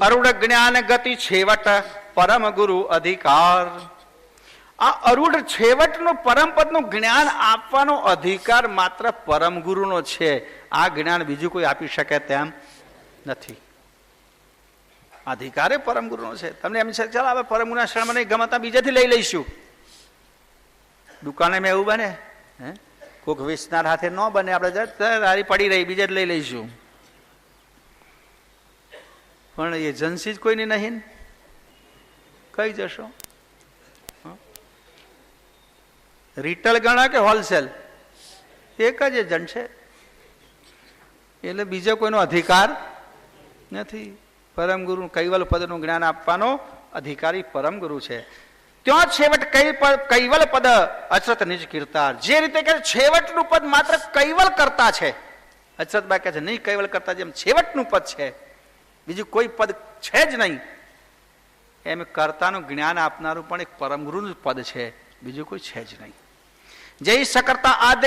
અરુડ જ્ઞાન ગતિ છેવટ પરમ ગુરુ અધિકાર. આ અરુડ છેવટનું પરમ પદનું જ્ઞાન આપવાનો અધિકાર માત્ર પરમ ગુરુનો છે. આ જ્ઞાન બીજું કોઈ આપી શકે તેમ નથી. અધિકાર પરમ ગુરુનો છે. તમને એમ છે ચાલો હવે પરમ ગુરુના શરણમાં નહીં ગમતા બીજેથી લઈ લઈશું. દુકાને મેં એવું બને હે કોઈક વેચનાર હાથે ન બને, આપણે હારી પડી રહી બીજે જ લઈ લઈશું. પણ એજન્સી જ કોઈની નહીં, કઈ જશો? રિટેલ ગણા કે હોલસેલ એક જ એજન્ટ છે, એટલે બીજો કોઈનો અધિકાર નથી. પરમ ગુરુ કૈવલ પદનું જ્ઞાન આપવાનો અધિકારી પરમ ગુરુ છે. ત્યાં છેવટ કૈવલ પદ અચરત નિજ કીર્તાર. જે રીતે કે છેવટનું પદ માત્ર કૈવલ કરતા છે, અચરતબા કહે છે નહીં કૈવલ કરતા જેમ છેવટનું પદ છે બીજું કોઈ પદ છે જ નહીં, એમ કર્તાનું જ્ઞાન આપનારું પણ એક પરમ ગુરુનું પદ છે, બીજું કોઈ છે જ નહીં. જય સકર્તા આદ્ય